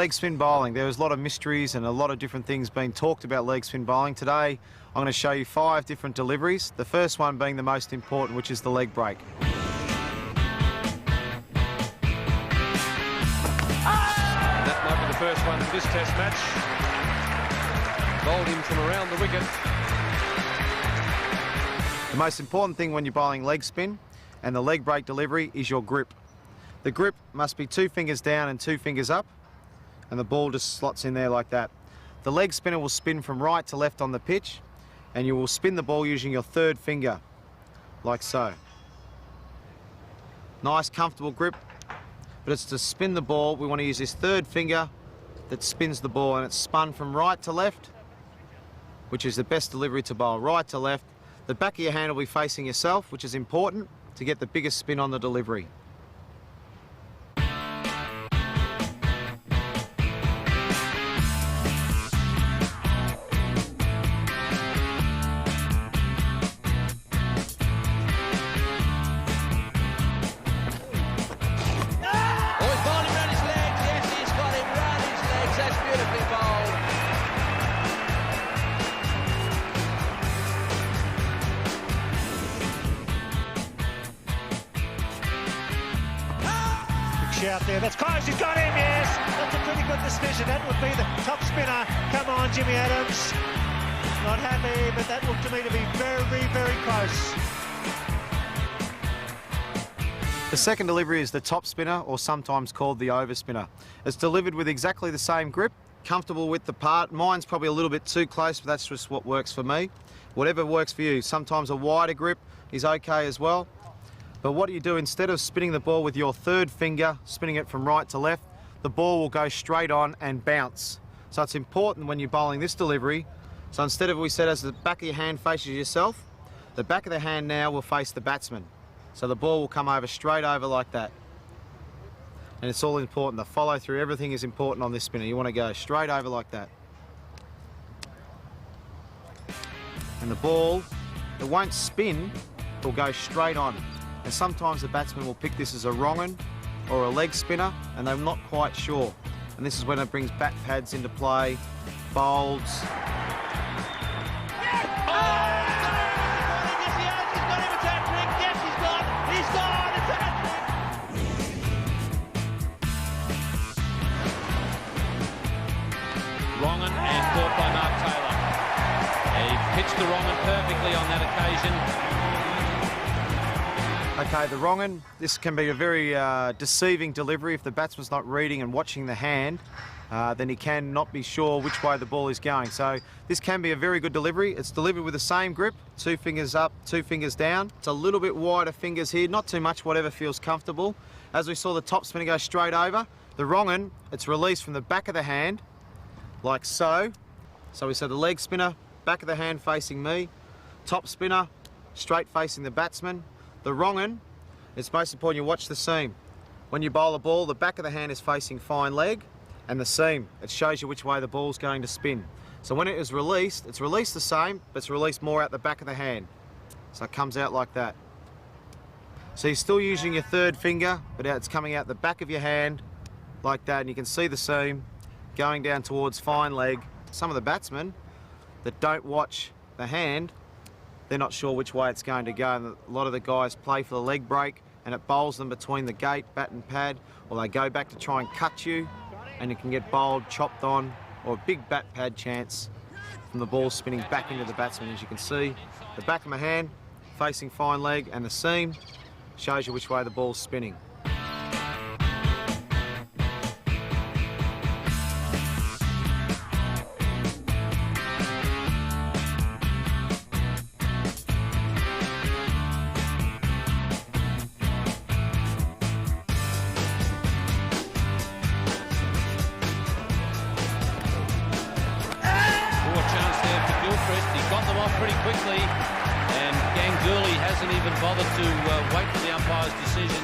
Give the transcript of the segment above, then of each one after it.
Leg spin bowling. There's a lot of mysteries and a lot of different things being talked about leg spin bowling. Today, I'm going to show you 5 different deliveries. The first one being the most important, which is the leg break. That might be the first one for this test match. Bowled him from around the wicket. The most important thing when you're bowling leg spin and the leg break delivery is your grip. The grip must be 2 fingers down and 2 fingers up, and the ball just slots in there like that. The leg spinner will spin from right to left on the pitch, and you will spin the ball using your 3rd finger, like so. Nice, comfortable grip, but it's to spin the ball. We want to use this 3rd finger that spins the ball, and it's spun from right to left, which is the best delivery to bowl, right to left. The back of your hand will be facing yourself, which is important to get the biggest spin on the delivery. Out there, that's close, he's got him, yes! That's a pretty good decision. That would be the top spinner. Come on, Jimmy Adams. Not happy, but that looked to me to be very, very close. The second delivery is the top spinner, or sometimes called the over spinner. It's delivered with exactly the same grip, comfortable width apart. Mine's probably a little bit too close, but that's just what works for me. Whatever works for you. Sometimes a wider grip is okay as well. But what do you do? Instead of spinning the ball with your 3rd finger, spinning it from right to left, the ball will go straight on and bounce. So it's important when you're bowling this delivery. So instead of, we said, as the back of your hand faces yourself, the back of the hand now will face the batsman. So the ball will come over straight over like that. And it's all important. The follow through, everything is important on this spinner. You want to go straight over like that. And the ball, it won't spin, it will go straight on. And sometimes the batsman will pick this as a wrong un or a leg spinner, and they're not quite sure. And this is when it brings bat pads into play, bowls. Wrong un and caught by Mark Taylor. He pitched the wrong un perfectly on that occasion. Okay, the wrong un, this can be a very deceiving delivery. If the batsman's not reading and watching the hand, then he can not be sure which way the ball is going. So this can be a very good delivery. It's delivered with the same grip, 2 fingers up, 2 fingers down. It's a little bit wider fingers here, not too much, whatever feels comfortable. As we saw the top spinner go straight over, the wrong un, it's released from the back of the hand, like so. So we said the leg spinner, back of the hand facing me, top spinner, straight facing the batsman. The wrong un, it's most important you watch the seam. When you bowl a ball, the back of the hand is facing fine leg, and the seam, it shows you which way the ball's going to spin. So when it is released, it's released the same, but it's released more out the back of the hand. So it comes out like that. So you're still using your 3rd finger, but it's coming out the back of your hand, like that, and you can see the seam going down towards fine leg. Some of the batsmen that don't watch the hand, they're not sure which way it's going to go, and a lot of the guys play for the leg break and it bowls them between the gate, bat and pad, or they go back to try and cut you, and it can get bowled, chopped on, or a big bat pad chance from the ball spinning back into the batsman. As you can see, the back of my hand facing fine leg, and the seam shows you which way the ball's spinning. He got them off pretty quickly, and Ganguly hasn't even bothered to wait for the umpire's decision.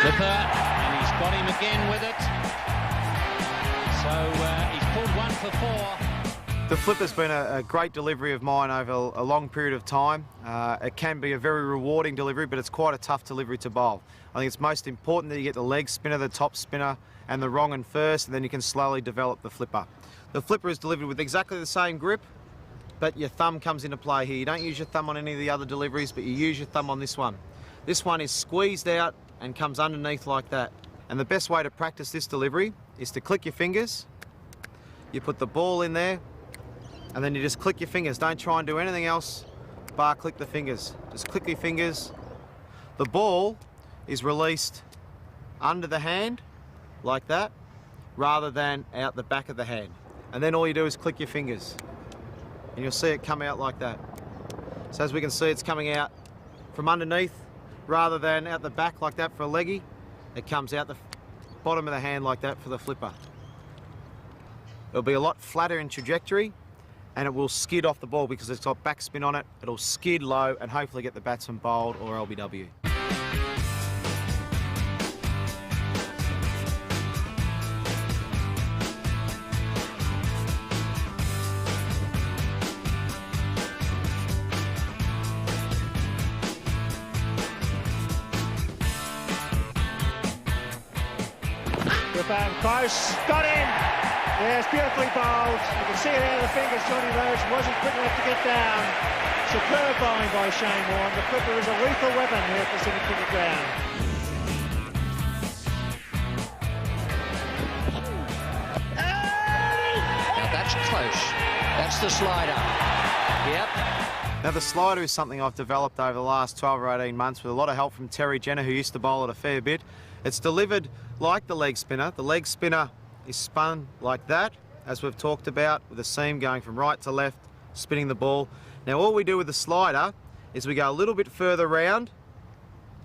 Flipper, and he's got him again with it. So he's pulled 1 for 4. The flipper's been a great delivery of mine over a long period of time. It can be a very rewarding delivery, but it's quite a tough delivery to bowl. I think it's most important that you get the leg spinner, the top spinner, and the wrong and first, and then you can slowly develop the flipper. The flipper is delivered with exactly the same grip, but your thumb comes into play here. You don't use your thumb on any of the other deliveries, but you use your thumb on this one. This one is squeezed out and comes underneath like that. And the best way to practice this delivery is to click your fingers. You put the ball in there, and then you just click your fingers. Don't try and do anything else, bar click the fingers. Just click your fingers. The ball is released under the hand, like that, rather than out the back of the hand. And then all you do is click your fingers, and you'll see it come out like that. So as we can see, it's coming out from underneath, rather than out the back like that for a leggy. It comes out the bottom of the hand like that for the flipper. It'll be a lot flatter in trajectory, and it will skid off the ball because it's got backspin on it. It'll skid low and hopefully get the batsman bowled or LBW. Close, got him. Yes, beautifully bowled. You can see it out of the fingers. Johnny Rhodes wasn't quick enough to get down. Superb bowling by Shane Warne. The flipper is a lethal weapon here at the Sydney Cricket Ground. Now that's close. That's the slider. Yep. Now the slider is something I've developed over the last 12 or 18 months with a lot of help from Terry Jenner, who used to bowl it a fair bit. It's delivered like the leg spinner. The leg spinner is spun like that, as we've talked about, with the seam going from right to left, spinning the ball. Now all we do with the slider is we go a little bit further round,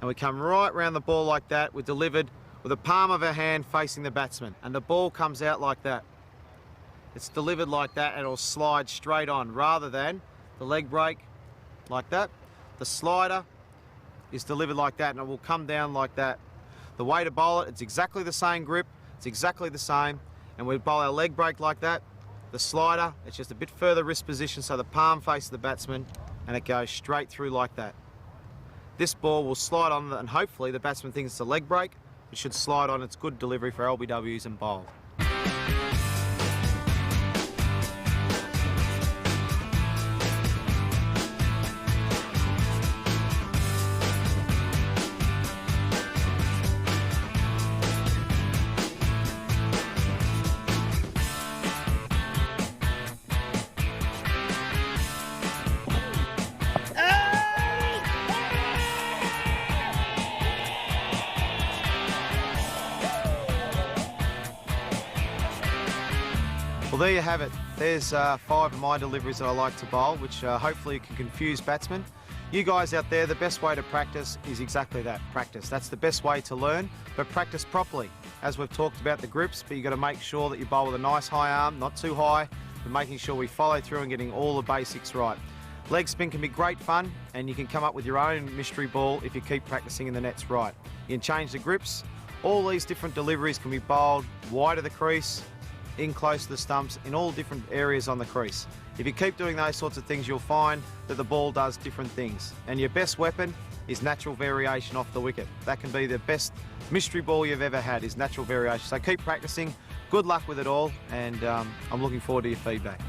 and we come right round the ball like that. We're delivered with the palm of our hand facing the batsman, and the ball comes out like that. It's delivered like that, and it'll slide straight on, rather than the leg break like that. The slider is delivered like that, and it will come down like that. The way to bowl it, it's exactly the same grip, it's exactly the same, and we bowl our leg break like that. The slider, it's just a bit further wrist position, so the palm faces the batsman, and it goes straight through like that. This ball will slide on, and hopefully the batsman thinks it's a leg break. It should slide on. It's good delivery for LBWs and bowl. Well, there you have it. There's 5 of my deliveries that I like to bowl, which hopefully can confuse batsmen. You guys out there, the best way to practice is exactly that, practice. That's the best way to learn, but practice properly. As we've talked about the grips, but you've got to make sure that you bowl with a nice high arm, not too high, but making sure we follow through and getting all the basics right. Leg spin can be great fun, and you can come up with your own mystery ball if you keep practicing in the nets right. You can change the grips. All these different deliveries can be bowled wide of the crease, in close to the stumps, in all different areas on the crease. If you keep doing those sorts of things, you'll find that the ball does different things. And your best weapon is natural variation off the wicket. That can be the best mystery ball you've ever had, is natural variation. So keep practicing. Good luck with it all, and I'm looking forward to your feedback.